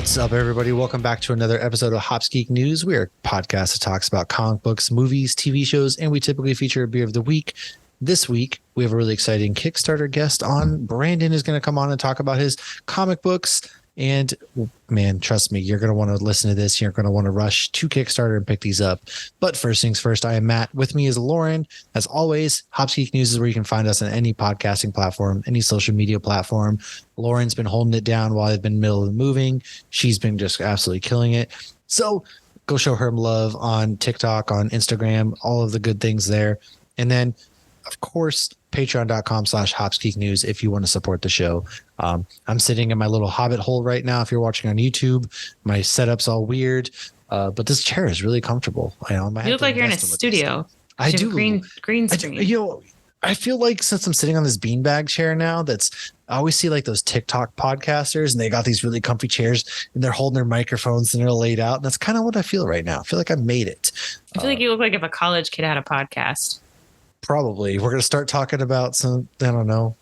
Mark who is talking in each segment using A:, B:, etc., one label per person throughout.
A: What's up, everybody? Welcome back to another episode of Hops Geek News. We are a podcast that talks about comic books, movies, TV shows, and we typically feature a beer of the week. This week, we have a really exciting Kickstarter guest on. Brandon is going to come on and talk about his comic books. And man, trust me, you're going to want to listen to this. You're going to want to rush to Kickstarter and pick these up. But first things first, I am Matt. With me is Lauren. As always, Hops Geek News is where you can find us on any podcasting platform, any social media platform. Lauren's been holding it down while I've been in the middle of moving. She's been just absolutely killing it. So go show her love on TikTok, on Instagram, all of the good things there. And then, of course, patreon.com/HopsGeekNews if you want to support the show. I'm sitting in my little hobbit hole right now. If you're watching on YouTube, my setup's all weird, but this chair is really comfortable.
B: You look like you're in a studio.
A: I do.
B: Green screen.
A: I feel like since I'm sitting on this beanbag chair now, I always see like those TikTok podcasters and they got these really comfy chairs and they're holding their microphones and they're laid out. And that's kind of what I feel right now. I feel like I made it.
B: I feel like you look like if a college kid had a podcast.
A: Probably. We're going to start talking about some, I don't know.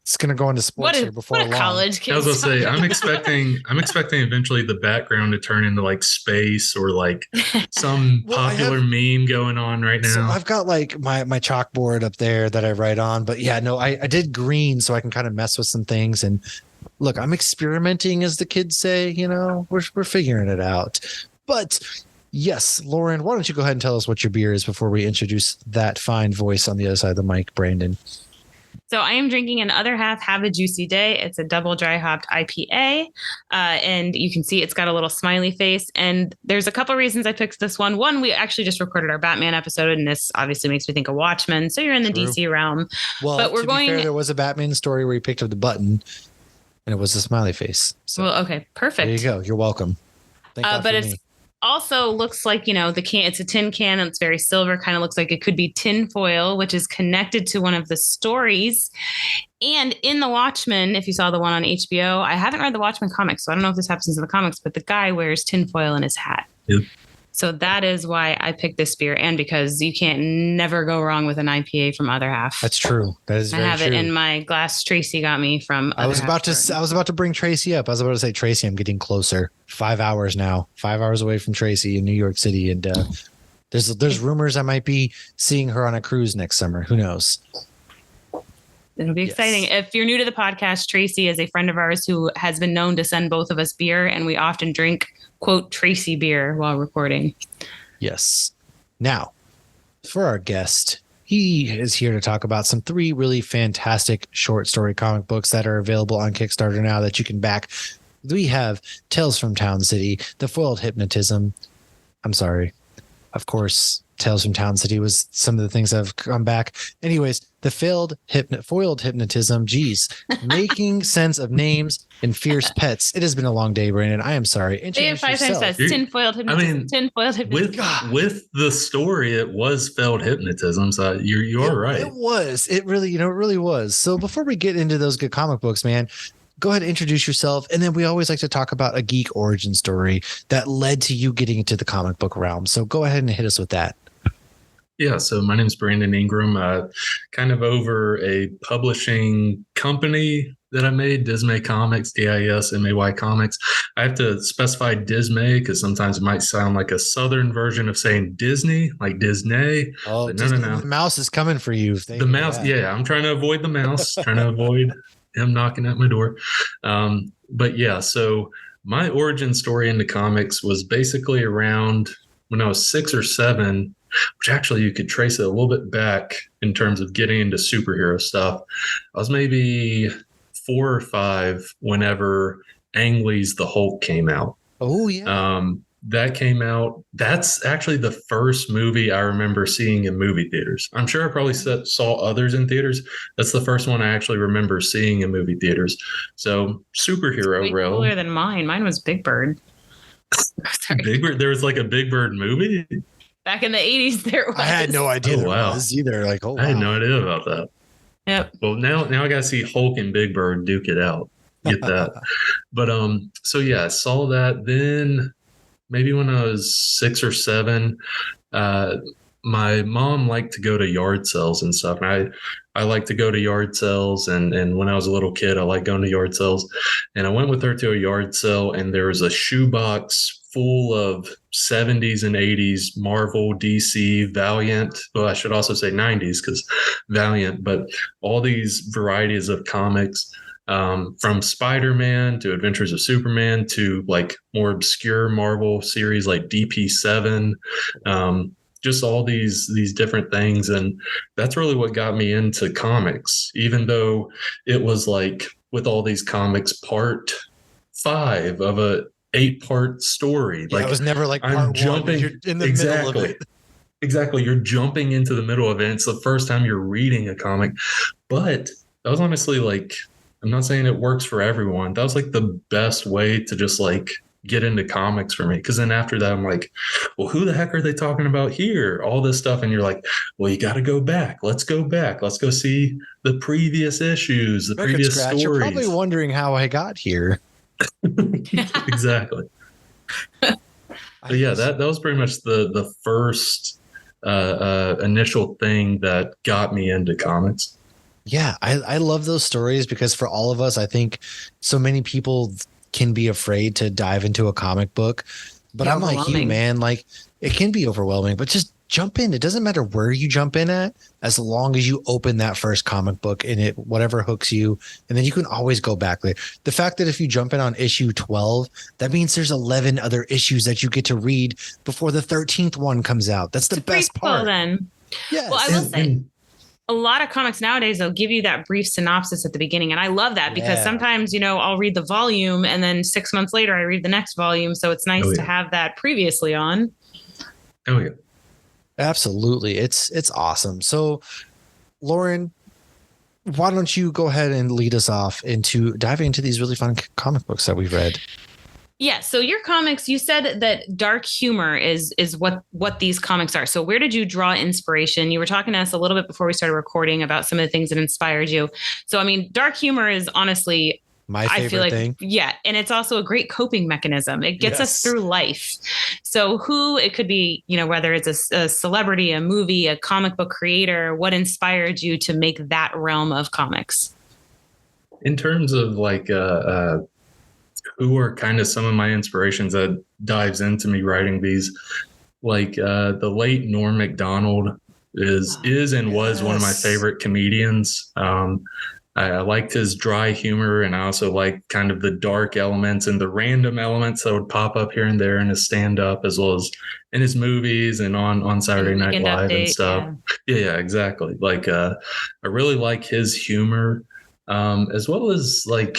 A: It's going to go into sports here before long.
B: College kids.
C: I was going to say, I'm expecting eventually the background to turn into like space or like some popular meme going on right now.
A: So I've got like my chalkboard up there that I write on, but yeah, no, I did green so I can kind of mess with some things. And look, I'm experimenting, as the kids say, we're figuring it out. But yes, Lauren, why don't you go ahead and tell us what your beer is before we introduce that fine voice on the other side of the mic, Brandon?
B: So I am drinking an Other Half Have a Juicy Day. It's a double dry hopped IPA. And you can see it's got a little smiley face. And there's a couple reasons I picked this one. One, we actually just recorded our Batman episode, and this obviously makes me think of Watchmen. So you're in the DC realm.
A: Well, but to be fair, there was a Batman story where you picked up the button and it was a smiley face. So
B: well, okay, perfect.
A: There you go. You're welcome.
B: But it's also looks like, the can, it's a tin can and it's very silver, kind of looks like it could be tin foil, which is connected to one of the stories. And in the Watchmen, if you saw the one on HBO, I haven't read the Watchmen comics, so I don't know if this happens in the comics, but the guy wears tin foil in his hat.
C: Yep.
B: So that is why I picked this beer, and because you can't never go wrong with an IPA from Other Half.
A: That's true. That is very true. I have
B: it in my glass. Tracy got me from.
A: I was about to bring Tracy up. I was about to say, Tracy, I'm getting closer. 5 hours now. 5 hours away from Tracy in New York City, and there's rumors I might be seeing her on a cruise next summer. Who knows?
B: It'll be exciting. If you're new to the podcast, Tracy is a friend of ours who has been known to send both of us beer, and we often drink, quote, Tracy beer while recording.
A: Yes. Now, for our guest, he is here to talk about some 3 really fantastic short story comic books that are available on Kickstarter now that you can back. We have Tales from Town City, The Foiled Hypnotism. I'm sorry. Of course, Tales from Town City was some of the things that have come back. Anyways, the foiled hypnotism. Geez, making sense of names and fierce pets. It has been a long day, Brandon. I am sorry.
B: Introduce yourself. Tin foiled hypnotism. Tin foiled hypnotism.
C: With the story, it was failed hypnotism. So you're right.
A: It was. It really, it really was. So before we get into those good comic books, man, go ahead and introduce yourself. And then we always like to talk about a geek origin story that led to you getting into the comic book realm. So go ahead and hit us with that.
C: Yeah, so my name is Brandon Ingram, kind of over a publishing company that I made, Dismay Comics, Dismay Comics. I have to specify Dismay because sometimes it might sound like a southern version of saying Disney, like Disney.
A: Oh, but no. The mouse is coming for you.
C: The mouse, yeah, I'm trying to avoid the mouse, trying to avoid him knocking at my door. But yeah, so my origin story into comics was basically around when I was 6 or 7, which actually you could trace it a little bit back in terms of getting into superhero stuff. I was maybe 4 or 5 whenever Ang Lee's The Hulk came out.
A: Oh, yeah.
C: That came out. That's actually the first movie I remember seeing in movie theaters. I'm sure I probably saw others in theaters. That's the first one I actually remember seeing in movie theaters. So superhero realm.
B: Cooler than mine. Mine was Big Bird.
C: Big Bird. There was like a Big Bird movie.
B: Back in the 80s, there was.
A: I had no idea there was either. Like,
C: I had no idea about that.
B: Yep.
C: Well, now I got to see Hulk and Big Bird duke it out. Get that. But so yeah, I saw that. Then maybe when I was 6 or 7, my mom liked to go to yard sales and stuff. And I like to go to yard sales. And when I was a little kid, I liked going to yard sales. And I went with her to a yard sale, and there was a shoebox full of 70s and 80s Marvel, DC, Valiant. Well, I should also say 90s because Valiant, but all these varieties of comics, from Spider-Man to Adventures of Superman to like more obscure Marvel series like DP7, just all these different things. And that's really what got me into comics, even though it was like with all these comics, part 5 of a 8-part story.
A: Yeah,
C: like
A: it was never like part
C: I'm jumping
A: one. You're in the middle of it.
C: Exactly. You're jumping into the middle of it. It's the first time you're reading a comic. But that was honestly like, I'm not saying it works for everyone. That was like the best way to just like get into comics for me. Because then after that, I'm like, well, who the heck are they talking about here? All this stuff. And you're like, well, you got to go back. Let's go back. Let's go see the previous issues, the previous stories.
A: You're probably wondering how I got here.
C: Exactly. But yeah, that was pretty much the first initial thing that got me into comics.
A: Yeah, I love those stories because for all of us, I think so many people can be afraid to dive into a comic book. But I'm like you, man, like it can be overwhelming, but just jump in. It doesn't matter where you jump in at, as long as you open that first comic book and it whatever hooks you, and then you can always go back later. The fact that if you jump in on issue 12, that means there's 11 other issues that you get to read before the 13th one comes out. That's the best part.
B: Then.
A: Yes.
B: Well, I will say a lot of comics nowadays, they'll give you that brief synopsis at the beginning. And I love that because sometimes, I'll read the volume and then 6 months later I read the next volume. So it's nice to have that previously on.
C: Oh, yeah.
A: Absolutely. It's awesome. So, Lauren, why don't you go ahead and lead us off into diving into these really fun comic books that we've read?
B: Yeah. So your comics, you said that dark humor is what these comics are. So where did you draw inspiration? You were talking to us a little bit before we started recording about some of the things that inspired you. So, I mean, dark humor is honestly
A: my favorite thing.
B: Yeah. And it's also a great coping mechanism. It gets us through life. So it could be, whether it's a celebrity, a movie, a comic book creator, what inspired you to make that realm of comics?
C: In terms of like, who are kind of some of my inspirations that dives into me writing these, like the late Norm Macdonald is and was one of my favorite comedians. I liked his dry humor, and I also liked kind of the dark elements and the random elements that would pop up here and there in his stand-up, as well as in his movies and on Saturday Night Live and stuff. Yeah, exactly. Like I really like his humor, as well as like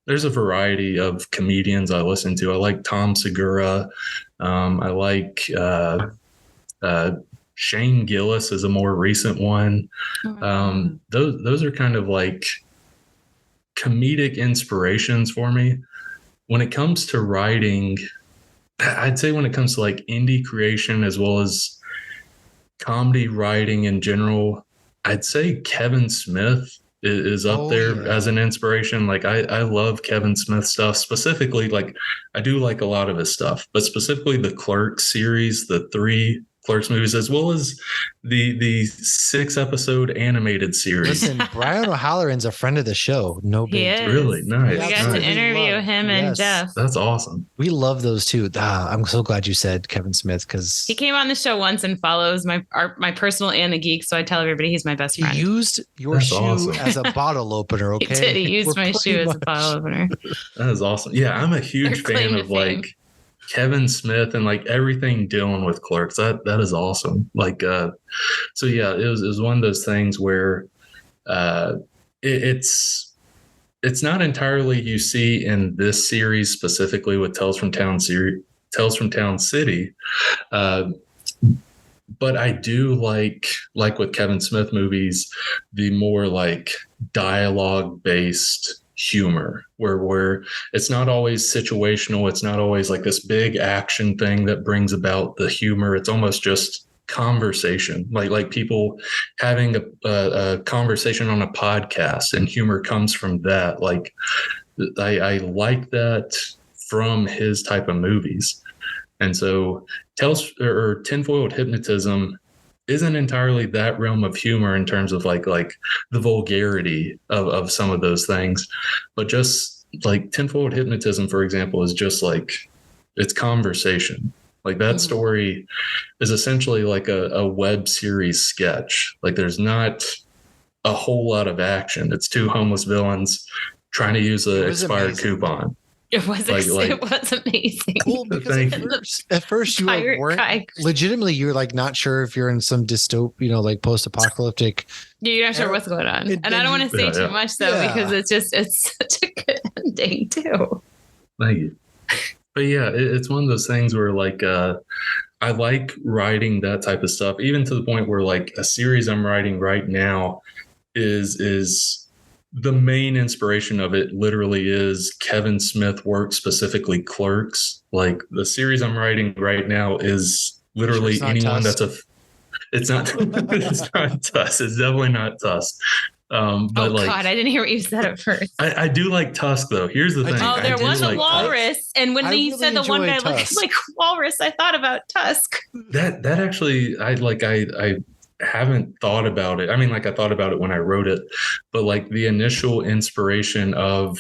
C: there's a variety of comedians I listen to. I like Tom Segura. I like Shane Gillis is a more recent one. Those are kind of like comedic inspirations for me. When it comes to writing, I'd say when it comes to like indie creation as well as comedy writing in general, I'd say Kevin Smith is up there as an inspiration. Like I love Kevin Smith stuff. Specifically, like I do like a lot of his stuff, but specifically the Clerks series, the 3 Clerks movies, as well as the 6-episode animated series.
A: Listen, Brian O'Halloran's a friend of the show. No big deal.
C: Really nice.
B: We got to interview him and Jeff.
C: That's awesome.
A: We love those too. I'm so glad you said Kevin Smith because
B: he came on the show once and follows my personal and the geek. So I tell everybody he's my best friend.
A: He used your shoe as a bottle opener. Okay,
B: he did. He used my shoe as a bottle opener.
C: That is awesome. Yeah, I'm a huge fan of like Kevin Smith and like everything dealing with Clerks. That is awesome. Like, so yeah, it was one of those things where it's not entirely you see in this series specifically with Tales from Town City. But I do like with Kevin Smith movies, the more like dialogue based humor where it's not always situational. It's not always like this big action thing that brings about the humor. It's almost just conversation, like people having a conversation on a podcast, and humor comes from that. Like I like that from his type of movies. And so Tinfoiled Hypnotism isn't entirely that realm of humor in terms of like the vulgarity of some of those things, but just like Tenfold Hypnotism, for example, is just like it's conversation. Like that story is essentially like a web series sketch. Like there's not a whole lot of action. It's two homeless villains trying to use an expired coupon.
B: It was it was amazing.
A: Well, because at first you weren't legitimately, you're like not sure if you're in some like post-apocalyptic.
B: You're not sure what's going on, and I don't want to say too much though because it's such a good ending too.
C: Thank you. But yeah, it's one of those things where like I like writing that type of stuff, even to the point where like a series I'm writing right now is the main inspiration of it literally is Kevin Smith work, specifically Clerks. Like the series I'm writing right now is literally anyone that's it's not it's not Tusk. It's definitely not Tusk. But
B: God, I didn't hear what you said at first.
C: I do like Tusk though. Here's the thing.
B: Oh, there was a walrus, Tusk. And when you said the one guy looked like walrus, I thought about Tusk.
C: That actually, I haven't thought about it. I mean, like I thought about it when I wrote it, but like the initial inspiration of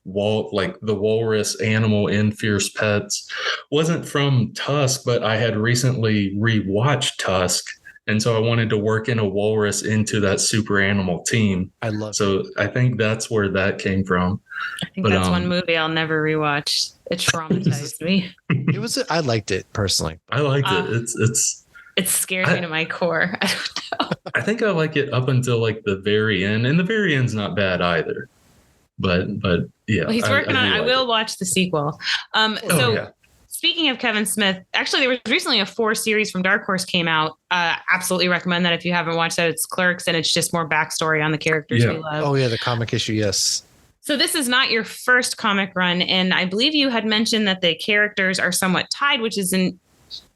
C: the walrus animal in Fierce Pets wasn't from Tusk, but I had recently rewatched Tusk. And so I wanted to work in a walrus into that super animal team. So I think that's where that came from.
B: I think that's one movie I'll never rewatch. It traumatized me.
A: I liked it personally.
C: I liked it.
B: It scared me to my core. I don't know.
C: I think I like it up until like the very end, and the very end's not bad either. But yeah,
B: well, he's working on it. I will watch the sequel. Speaking of Kevin Smith, actually, there was recently a 4 series from Dark Horse came out. Absolutely recommend that if you haven't watched that. It's Clerks, and it's just more backstory on the characters we love.
A: Oh yeah, the comic issue, yes.
B: So this is not your first comic run, and I believe you had mentioned that the characters are somewhat tied, which isn't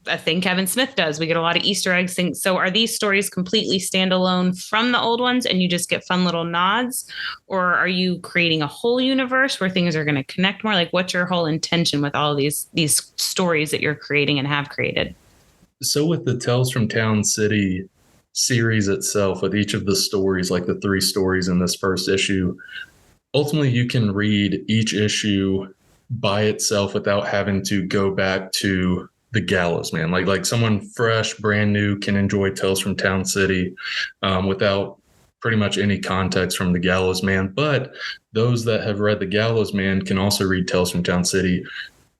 B: a thing Kevin Smith does. We get a lot of Easter eggs things. So are these stories completely standalone from the old ones and you just get fun little nods? Or are you creating a whole universe where things are going to connect more? Like what's your whole intention with all of these stories that you're creating and have created?
C: So with the Tales from Town City series itself, with each of the stories, like the 3 stories in this first issue, ultimately you can read each issue by itself without having to go back to the Gallows Man. Like someone fresh, brand new can enjoy Tales from Town City without pretty much any context from the Gallows Man. But those that have read the Gallows Man can also read Tales from Town City,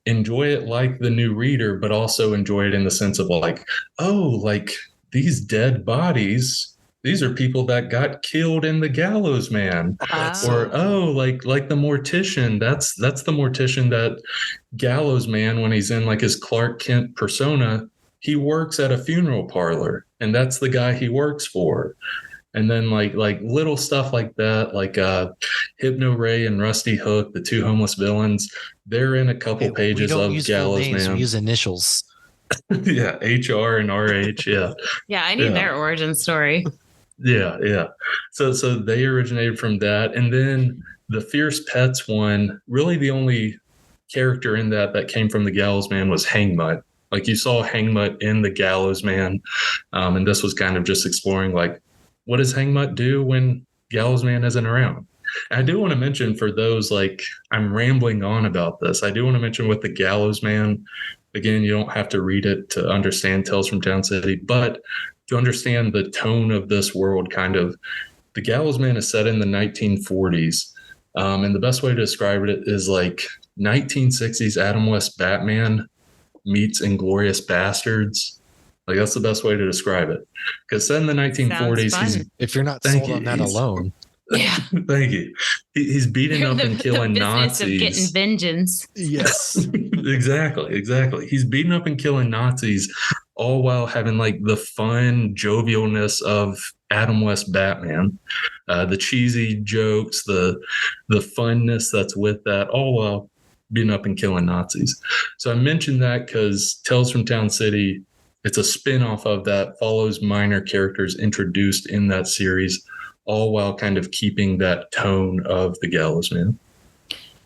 C: enjoy it like the new reader, but also enjoy it in the sense of like, oh, like these dead bodies, these are people that got killed in the Gallows Man. Or like the Mortician, that's the Mortician that Gallows Man, when he's in like his Clark Kent persona, he works at a funeral parlor, and that's the guy he works for. And then like little stuff like that, like Hypno Ray and Rusty Hook, the 2 homeless villains, they're in a couple pages of Gallows Man.
A: We use initials.
C: Yeah, HR and RH. Yeah.
B: Yeah, I need their origin story.
C: Yeah. So they originated from that. And then the Fierce Pets one, really the only character in that came from the Gallows Man was Hangmutt. Like you saw Hangmutt in the Gallows Man. And this was kind of just exploring like, what does Hangmutt do when Gallows Man isn't around? And I do want to mention, for those, like, I'm rambling on about this, I do want to mention with the Gallows Man, again, you don't have to read it to understand Tales from Town City, but to understand the tone of this world, kind of, the Gallows Man is set in the 1940s. And the best way to describe it is like 1960s Adam West Batman meets Inglourious Bastards. Like that's the best way to describe it. Because set in the 1940s,
A: if you're not sold on that alone.
B: Yeah.
C: Thank you. He's beating up and killing
B: the
C: Nazis.
B: Of getting vengeance.
A: Yes.
C: Exactly. He's beating up and killing Nazis, all while having like the fun jovialness of Adam West Batman, the cheesy jokes, the funness that's with that, all while beating up and killing Nazis. So I mentioned that because Tales from Town City, it's a spin-off of that, follows minor characters introduced in that series, all while kind of keeping that tone of the Gallows Man.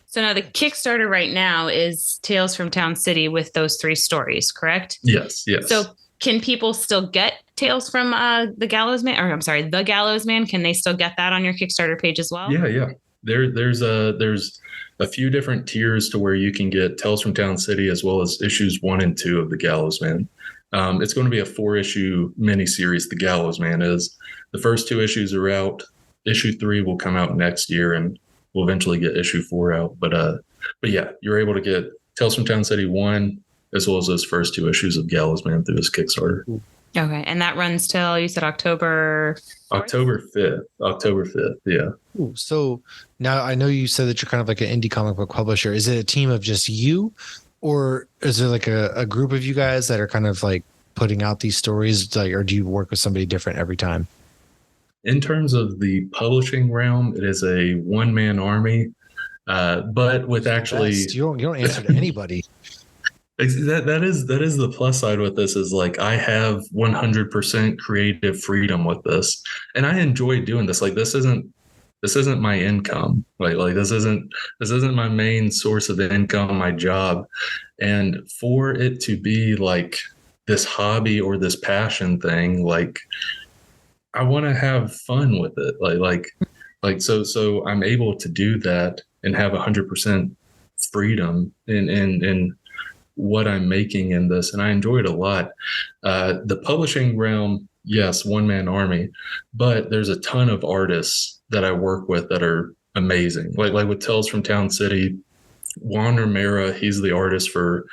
B: So now the Kickstarter right now is Tales from Town City with those 3 stories, correct?
C: Yes.
B: So can people still get Tales from the Gallows Man, or I'm sorry, The Gallows Man? Can they still get that on your Kickstarter page as well?
C: Yeah. There's a few different tiers to where you can get Tales from Town City as well as issues 1 and 2 of The Gallows Man. It's going to be a 4-issue miniseries. The Gallows Man is. The first 2 issues are out. Issue 3 will come out next year, and we'll eventually get issue 4 out. But yeah, you're able to get Tales from Town City 1 as well as those first 2 issues of Gallows Man through this Kickstarter.
B: Okay, and that runs till, you said, October 4th?
C: October 5th, yeah.
A: Ooh, so now I know you said that you're kind of like an indie comic book publisher. Is it a team of just you, or is there like a group of you guys that are kind of like putting out these stories, like, or do you work with somebody different every time?
C: In terms of the publishing realm, it is a one-man army, but with actually...
A: You don't answer to anybody.
C: That is the plus side with this, is like I have 100% creative freedom with this, and I enjoy doing this. Like this isn't my income. Like this isn't my main source of income, my job, and for it to be like this hobby or this passion thing, like I want to have fun with it. Like so I'm able to do that and have 100% freedom in what I'm making in this, and I enjoy it a lot. The publishing realm, yes, one-man army, but there's a ton of artists that I work with that are amazing. Like with Tales from Town City, Juan Romero, he's the artist for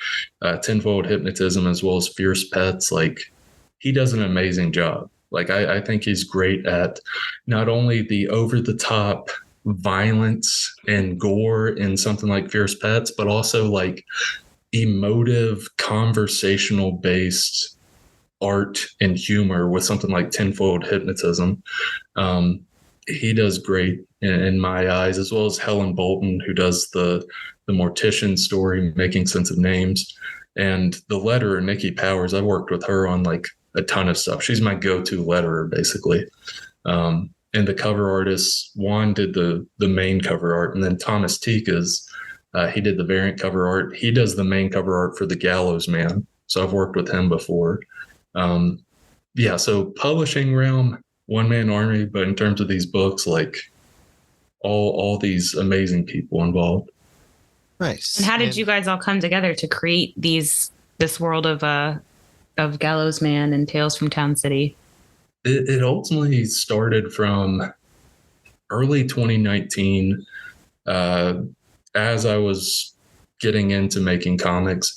C: Tenfold Hypnotism as well as Fierce Pets. Like he does an amazing job. Like I think he's great at not only the over-the-top violence and gore in something like Fierce Pets, but also like emotive, conversational based art and humor with something like Tenfold Hypnotism. He does great in my eyes, as well as Helen Bolton, who does the Mortician story, Making Sense of Names, and the letterer, Nikki Powers. I've worked with her on like a ton of stuff. She's my go-to letterer, basically. And the cover artist, Juan did the main cover art, and then Thomas Tikas, he did the variant cover art. He does the main cover art for The Gallows Man. So I've worked with him before. So publishing realm, one-man army, but in terms of these books, like all these amazing people involved.
A: Nice.
B: And how did you guys all come together to create this world of Gallows Man and Tales from Town City?
C: It ultimately started from early 2019. As I was getting into making comics,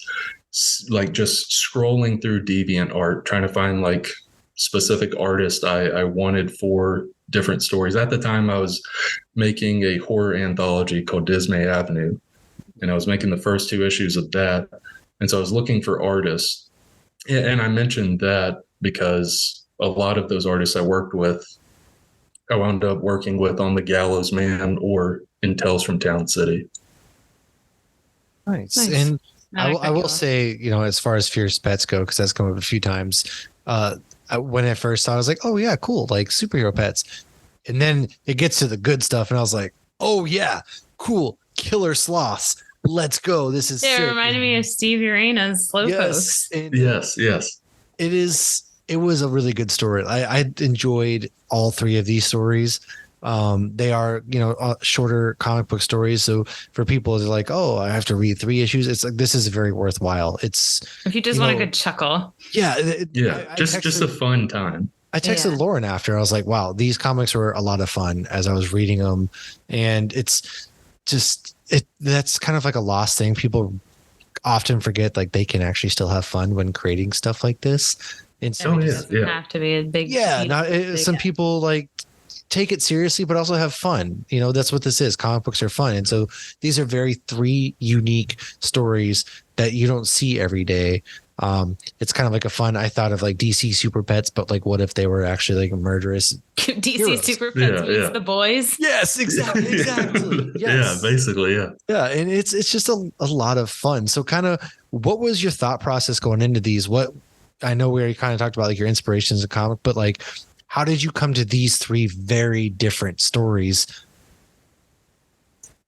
C: like just scrolling through DeviantArt, trying to find like specific artists I wanted for different stories. At the time, I was making a horror anthology called Dismay Avenue, and I was making the first 2 issues of that. And so I was looking for artists. And I mentioned that because a lot of those artists I worked with, I wound up working with on The Gallows Man or in Tales from Town City.
A: Nice. And I will say, as far as Fierce Pets go, because that's come up a few times, when I first saw it, I was like, oh yeah, cool, like superhero pets. And then it gets to the good stuff, and I was like, oh yeah, cool, killer sloths. Let's go. This is
B: It reminded me of Steve Urena's Slowpoke.
C: Yes.
A: It was a really good story. I enjoyed all 3 of these stories. They are, shorter comic book stories. So for people, they're like, oh, I have to read 3 issues. It's like, this is very worthwhile. It's
B: if you just want a good chuckle.
A: Yeah.
C: Just a fun time.
A: I texted Lauren after. I was like, wow, these comics were a lot of fun as I was reading them. And it's just, that's kind of like a lost thing. People often forget, like they can actually still have fun when creating stuff like this. And so
B: it doesn't have to be a big,
A: some people like take it seriously, but also have fun. That's what this is. Comic books are fun. And so these are 3 unique stories that you don't see every day. It's kind of like a fun, I thought of like DC Super Pets, but like, what if they were actually like murderous
B: DC
A: heroes?
B: Super Pets meets The Boys?
A: Yes, exactly. Yes.
C: Yeah, basically, yeah.
A: Yeah, and it's just a lot of fun. So kind of, what was your thought process going into these? What, I know we already kind of talked about like your inspirations of comic, but like, how did you come to these 3 very different stories?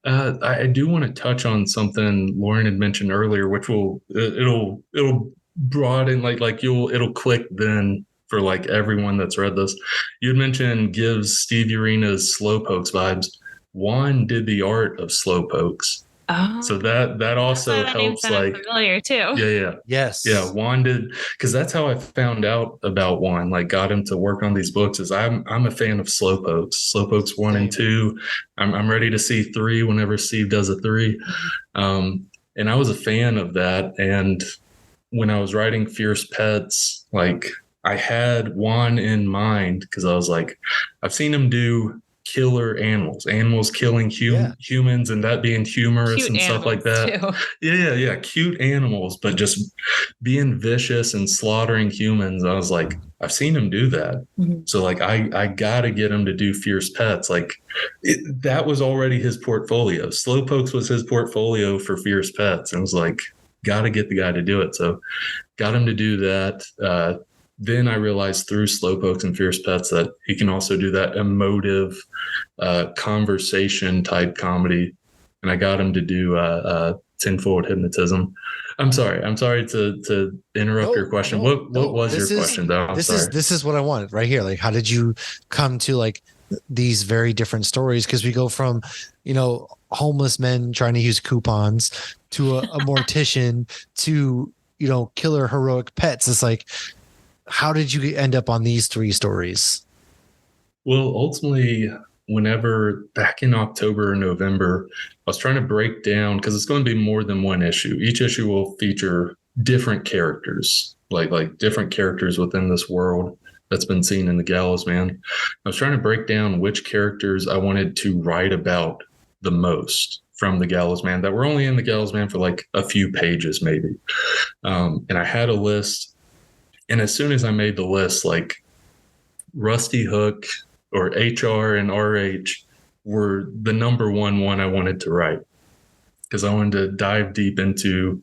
C: I do want to touch on something Lauren had mentioned earlier, which it'll broaden, like it'll click then for like everyone that's read this. You had mentioned gives Steve Urina's Slowpokes vibes. Juan did the art of Slowpokes.
B: Oh,
C: So that also
B: that name
C: helps,
B: sounded
C: like,
B: familiar too.
C: yeah.
A: Yes.
C: Yeah, Juan did, because that's how I found out about Juan, like got him to work on these books. Is I'm a fan of Slowpokes 1 and 2. I'm ready to see 3 whenever Steve does a 3. And I was a fan of that. And when I was writing Fierce Pets, like I had Juan in mind because I was like, I've seen him do killer animals killing humans, and that being humorous
B: Cute
C: and stuff like that.
B: Too.
C: Yeah, cute animals, but just being vicious and slaughtering humans. I was like, I've seen him do that.
B: Mm-hmm.
C: So like, I gotta get him to do Fierce Pets. Like that was already his portfolio. Slowpokes was his portfolio for Fierce Pets, and I was like, gotta get the guy to do it. So got him to do that. Then I realized through Slowpokes and Fierce Pets that he can also do that emotive conversation type comedy. And I got him to do Tenfold Hypnotism. I'm sorry to interrupt your question. What was your question though?
A: This is what I wanted right here. Like, how did you come to like these very different stories? Because we go from, homeless men trying to use coupons to a mortician to, killer heroic pets. It's like, how did you end up on these 3 stories?
C: Well, ultimately, whenever back in October or November, I was trying to break down, because it's going to be more than one issue. Each issue will feature different characters, like different characters within this world that's been seen in the Gallows Man. I was trying to break down which characters I wanted to write about the most from the Gallows Man that were only in the Gallows Man for like a few pages, maybe. And I had a list. And as soon as I made the list, like Rusty Hook or HR and RH were the number one I wanted to write, because I wanted to dive deep into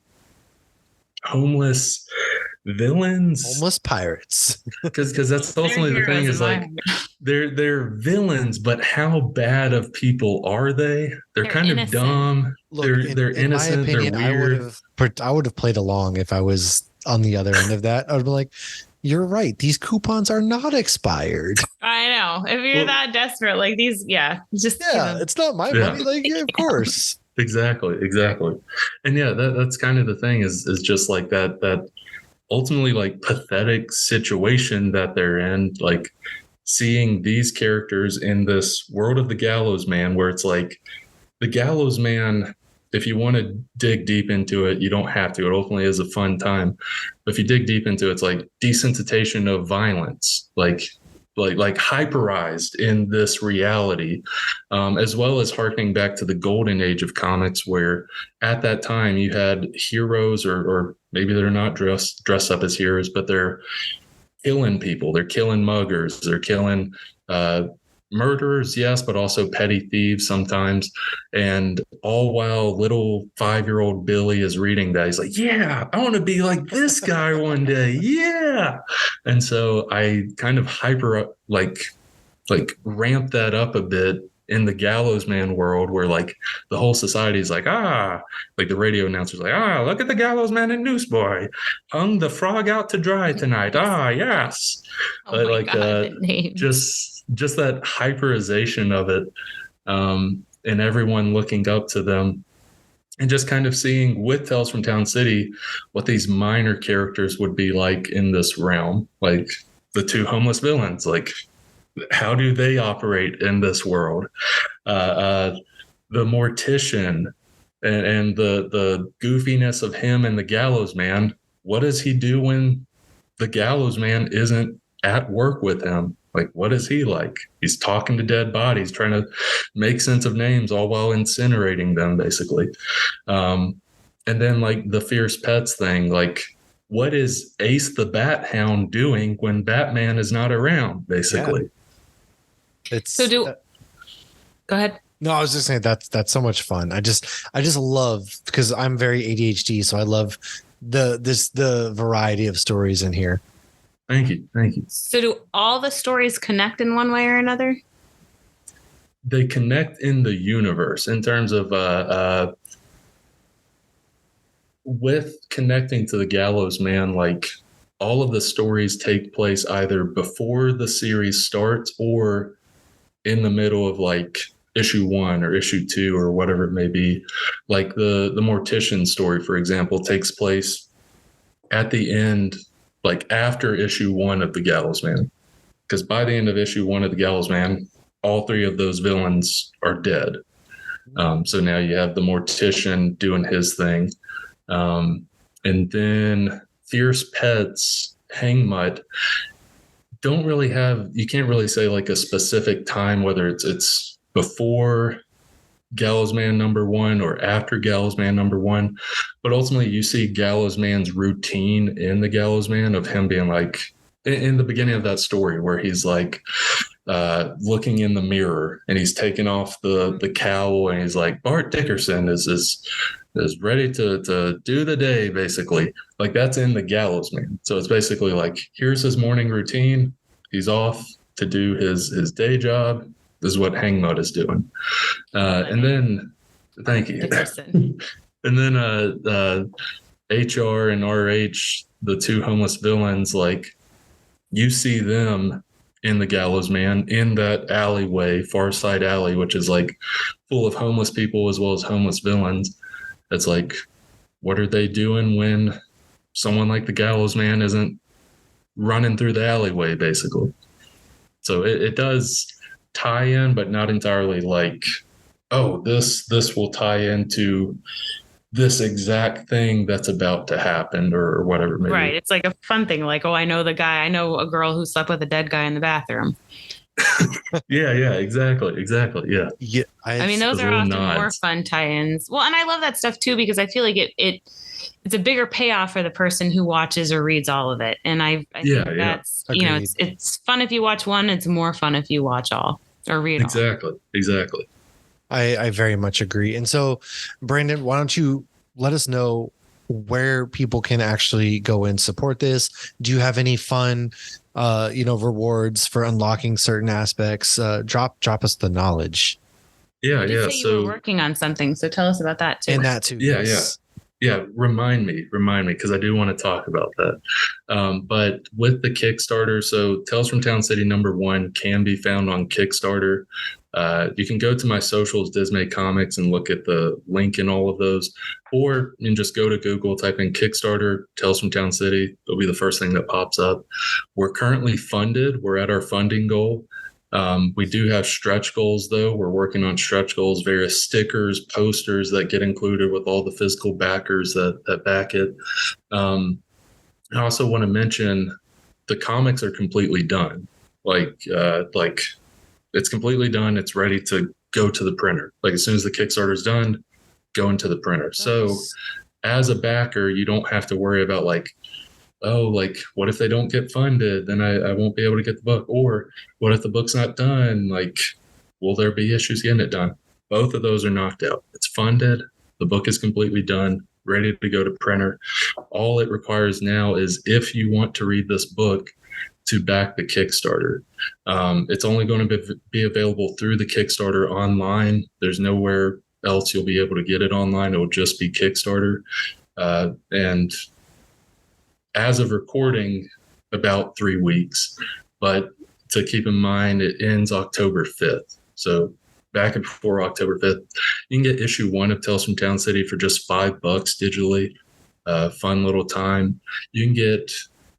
C: homeless villains,
A: homeless pirates.
C: Because that's ultimately the thing is like they're villains, but how bad of people are they? They're kind innocent. Of dumb. Look, they're innocent. My opinion, they're weird.
A: I would have played along if I was on the other end of that. I would be like, you're right, these coupons are not expired.
B: I know. If you're that desperate, like these, it's
A: not my money. Like, yeah, of course.
C: Exactly. And yeah, that's kind of the thing is just like that ultimately like pathetic situation that they're in, like seeing these characters in this world of the Gallows Man, where it's like the Gallows Man, if you want to dig deep into it, you don't have to. It ultimately is a fun time. But if you dig deep into it, it's like desensitization of violence, like hyperized in this reality, as well as harkening back to the golden age of comics, where at that time you had heroes, or maybe they're not dressed up as heroes, but they're killing people. They're killing muggers. They're killing murderers, yes, but also petty thieves sometimes. And all while little 5-year-old Billy is reading that, he's like, yeah, I want to be like this guy one day. Yeah. And so I kind of ramp that up a bit in the Gallows Man world, where like the whole society is like, like the radio announcer's like, look at the Gallows Man and Newsboy hung the frog out to dry tonight. Yes.
B: Oh my God,
C: just that hyperization of it, and everyone looking up to them, and just kind of seeing with Tales from Town City what these minor characters would be like in this realm, like the 2 homeless villains, like how do they operate in this world? The mortician and the goofiness of him and the Gallows Man. What does he do when the Gallows Man isn't at work with him? Like, what is he like? He's talking to dead bodies, trying to make sense of names, all while incinerating them, basically. And then like the Fierce Pets thing, like what is Ace the Bat Hound doing when Batman is not around, basically? Yeah.
A: Go
B: ahead.
A: No, I was just saying that's so much fun. I just love, because I'm very ADHD, so I love the variety of stories in here.
C: Thank you.
B: So do all the stories connect in one way or another?
C: They connect in the universe in terms of with connecting to the Gallows Man, like all of the stories take place either before the series starts or in the middle of like issue 1 or issue 2 or whatever it may be. Like the Mortician story, for example, takes place at the end, like after issue 1 of the Gallows Man, because by the end of issue 1 of the Gallows Man, all 3 of those villains are dead. So now you have the Mortician doing his thing. And then Fierce Pets, Hangmutt, don't really have, you can't really say like a specific time, whether it's before Gallows Man #1 or after Gallows Man #1. But ultimately you see Gallows Man's routine in the Gallows Man of him being like, in the beginning of that story where he's like looking in the mirror and he's taking off the cowl and he's like, Bart Dickerson is ready to do the day, basically. Like that's in the Gallows Man. So it's basically like, here's his morning routine. He's off to do his day job. This is what Hangmutt is doing. And then, thank you. And then HR and RH, the 2 homeless villains, like you see them in the Gallows Man in that alleyway, Far Side Alley, which is like full of homeless people as well as homeless villains. It's like, what are they doing when someone like the Gallows Man isn't running through the alleyway, basically? So it does tie in, but not entirely like, oh, this will tie into this exact thing that's about to happen or whatever it may
B: right
C: be.
B: It's like a fun thing, like, oh, I know a girl who slept with a dead guy in the bathroom.
C: yeah exactly
A: Yeah,
B: I mean, those are often more fun tie-ins. Well, and I love that stuff too, because I feel like it's a bigger payoff for the person who watches or reads all of it. And I think that's, you know, it's fun if you watch one, it's more fun if you watch all or read all.
C: Exactly.
A: I very much agree. And so, Brandon, why don't you let us know where people can actually go and support this? Do you have any fun, rewards for unlocking certain aspects? Drop us the knowledge.
B: Yeah. You were working on something, so tell us about that too.
A: And that too.
C: Yeah. Remind me, because I do want to talk about that. But with the Kickstarter, so Tales from Town City #1 can be found on Kickstarter. You can go to my socials, Dismay Comics, and look at the link in all of those, or you can just go to Google, type in Kickstarter, Tales from Town City. It'll be the first thing that pops up. We're currently funded. We're at our funding goal. We do have stretch goals, though. We're working on stretch goals, various stickers, posters that get included with all the physical backers that back it. I also want to mention the comics are completely done. Like it's completely done. It's ready to go to the printer. Like as soon as the Kickstarter's done, go into the printer. Nice. So as a backer, you don't have to worry about like, oh, like what if they don't get funded? Then I won't be able to get the book. Or what if the book's not done? Like, will there be issues getting it done? Both of those are knocked out. It's funded. The book is completely done, ready to go to printer. All it requires now is if you want to read this book, to back the Kickstarter. It's only going to be available through the Kickstarter online. There's nowhere else you'll be able to get it online. It will just be Kickstarter. And as of recording, about 3 weeks. But to keep in mind, it ends October 5th. So back and before October 5th, you can get issue 1 of Tales from Town City for just $5 digitally. Fun little time. You can get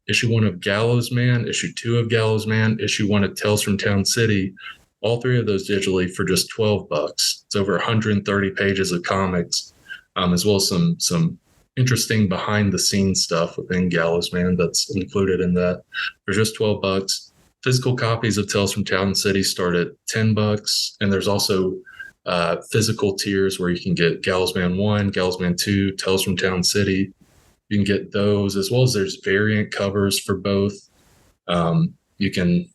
C: issue 1 of Gallows Man, issue 2 of Gallows Man, issue 1 of Tales from Town City, all 3 of those digitally for just $12. It's over 130 pages of comics, as well as some interesting behind the scenes stuff within Gallows Man that's included in that for just $12. Physical copies of Tales from Town City start at $10, and there's also physical tiers where you can get Gallows Man 1, Gallows Man 2, Tales from Town City. You can get those, as well as there's variant covers for both. You can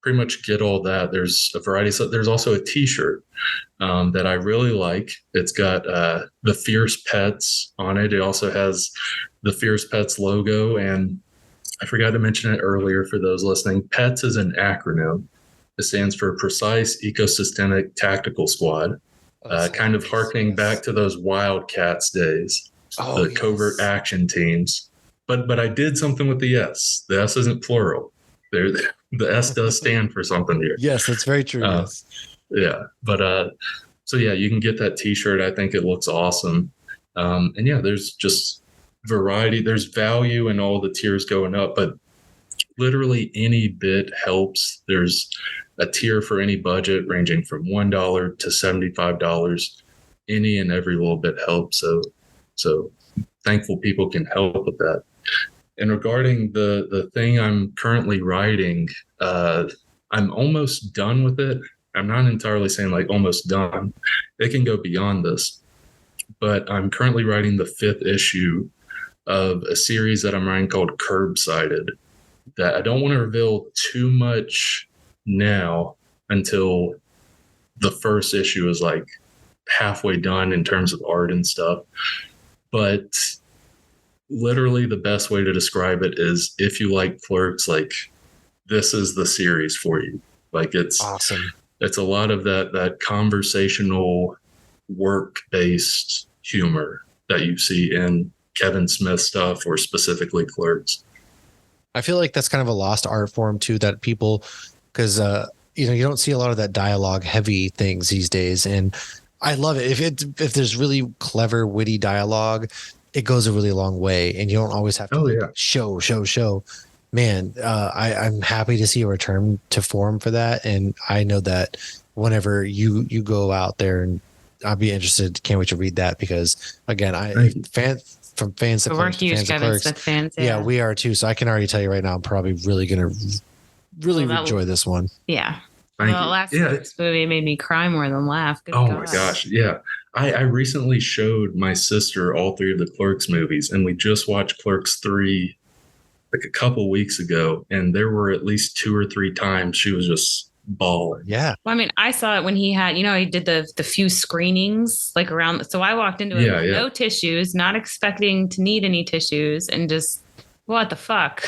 C: pretty much get all that. There's a variety. So there's also a T-shirt that I really like. It's got the Fierce Pets on it. It also has the Fierce Pets logo. And I forgot to mention it earlier for those listening. PETS is an acronym. It stands for Precise Ecosystemic Tactical Squad, kind of harkening back to those Wildcats days. The covert action teams. but I did something with the S. The S isn't plural. There, the S does stand for something here.
A: Yes, that's very true. Yes.
C: Yeah, but so yeah, you can get that T-shirt. I think it looks awesome. And yeah, there's just variety. There's value in all the tiers going up, but literally any bit helps. There's a tier for any budget ranging from $1 to $75. Any and every little bit helps. So thankful people can help with that. And regarding the thing I'm currently writing, I'm almost done with it. I'm not entirely saying like almost done. It can go beyond this. But I'm currently writing the 5th issue of a series that I'm writing called Curbsided, that I don't want to reveal too much now until the first issue is like halfway done in terms of art and stuff. But literally the best way to describe it is, if you like Clerks, like, this is the series for you. Like, it's
A: awesome.
C: It's a lot of that conversational, work-based humor that you see in Kevin Smith stuff, or specifically Clerks.
A: I feel like that's kind of a lost art form too, that people, because you don't see a lot of that dialogue heavy things these days, and I love it. If there's really clever, witty dialogue, it goes a really long way, and you don't always have to show. Man, I'm happy to see a return to form for that, and I know that whenever you go out there, and I'll be interested. Can't wait to read that, because again, from fans to
B: we're huge Kevin Smith fans.
A: Yeah, we are too. So I can already tell you right now, I'm probably really gonna enjoy this one.
B: Yeah.
C: Thank you.
B: Last movie made me cry more than laugh. Good
C: oh
B: God.
C: My gosh, yeah. I recently showed my sister all 3 of the Clerks movies, and we just watched Clerks 3 like a couple weeks ago, and there were at least 2 or 3 times she was just bawling.
A: Yeah.
B: Well, I mean, I saw it when he had, he did the few screenings like around. So I walked into it with no tissues, not expecting to need any tissues, and just, what the fuck?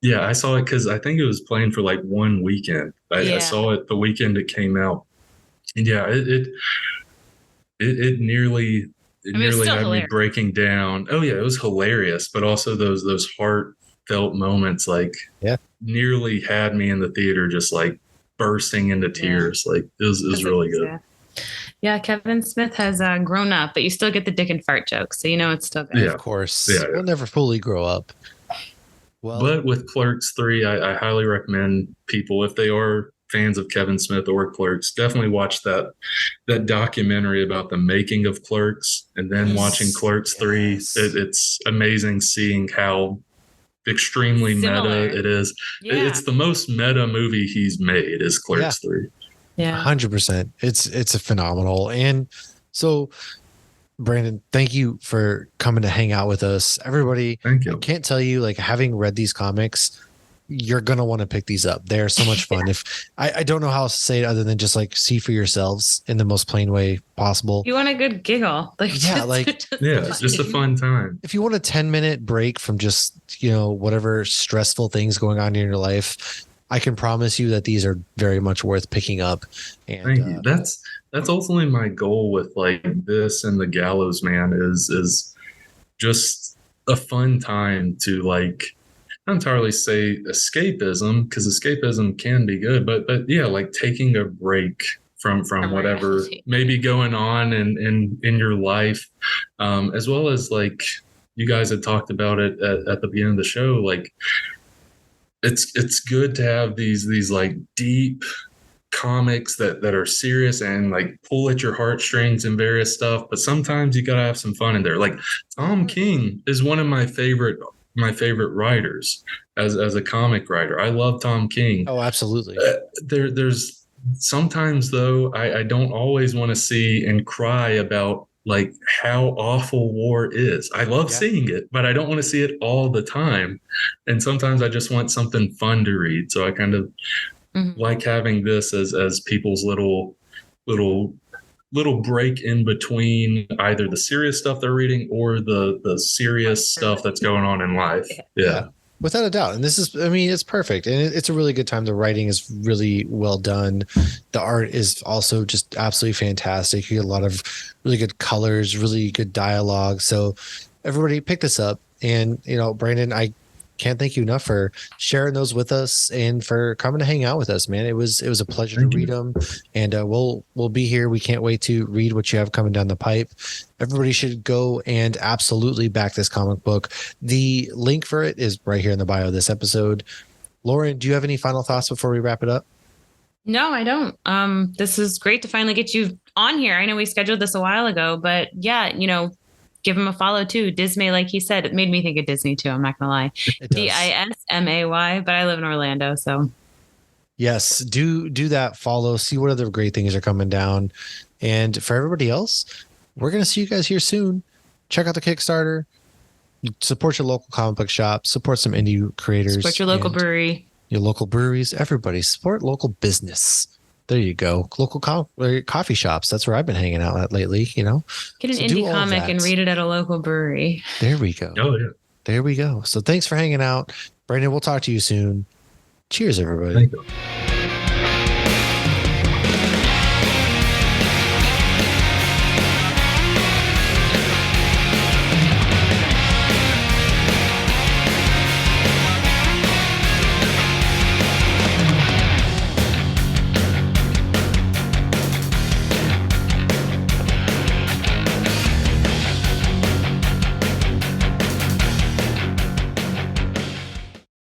C: Yeah, I saw it because I think it was playing for like one weekend. I saw it the weekend it came out, and yeah, it nearly had me breaking down. Oh yeah, it was hilarious, but also those heartfelt moments, like, nearly had me in the theater just like bursting into tears. Like, it was really good.
B: Yeah, Kevin Smith has grown up, but you still get the dick and fart jokes, so it's still good.
A: Yeah, of course. Yeah. We'll never fully grow up. Well,
C: but with Clerks 3, I highly recommend people, if they are fans of Kevin Smith or Clerks, definitely watch that documentary about the making of Clerks, and then watching Clerks 3. It's amazing seeing how extremely meta it is. It's the most meta movie he's made, is Clerks 3.
B: Yeah,
A: 100%. It's a phenomenal. And so, Brandon, thank you for coming to hang out with us. Everybody,
C: thank you.
A: I can't tell you, like, having read these comics, you're going to want to pick these up. They're so much fun. If I don't know how else to say it other than just like see for yourselves in the most plain way possible.
B: You want a good giggle.
C: Just a fun time.
A: If you want a 10-minute break from just, whatever stressful things going on in your life, I can promise you that these are very much worth picking up. And
C: thank you. That's ultimately my goal with like this and the Gallows Man is just a fun time to, like, not entirely say escapism, because escapism can be good, but yeah, like taking a break from whatever may be going on in your life, as well as, like, you guys had talked about it at the beginning of the show, like, it's good to have these like deep comics that are serious and like pull at your heartstrings and various stuff, but sometimes you gotta have some fun in there. Like, Tom King is one of my favorite writers as a comic writer. I love Tom King.
A: Oh, absolutely.
C: There's sometimes, though, I don't always want to see and cry about like how awful war is. I love seeing it, but I don't want to see it all the time. And sometimes I just want something fun to read. So I kind of like having this as people's little break in between either the serious stuff they're reading or the serious stuff that's going on in life. Yeah.
A: Without a doubt. And this is, it's perfect. And it's a really good time. The writing is really well done. The art is also just absolutely fantastic. You get a lot of really good colors, really good dialogue. So everybody pick this up. And, Brandon, I can't thank you enough for sharing those with us and for coming to hang out with us, man. It was a pleasure to read them, and we'll be here. We can't wait to read what you have coming down the pipe. Everybody should go and absolutely back this comic book. The link for it is right here in the bio of this episode. Lauren, do you have any final thoughts before we wrap it up?
B: No, I don't. This is great to finally get you on here. I know we scheduled this a while ago, but yeah, give him a follow too. Dismay, like he said, it made me think of Disney too. I'm not gonna lie. Dismay, but I live in Orlando, so.
A: Yes, do that. Follow, see what other great things are coming down. And for everybody else, we're going to see you guys here soon. Check out the Kickstarter, support your local comic book shop, support some indie creators.
B: Support your local brewery.
A: Your local breweries, everybody support local business. There you go. Local coffee shops. That's where I've been hanging out at lately,
B: Get an indie comic and read it at a local brewery.
A: There we go.
C: Oh, yeah.
A: There we go. So thanks for hanging out. Brandon, we'll talk to you soon. Cheers, everybody.
C: Thank you.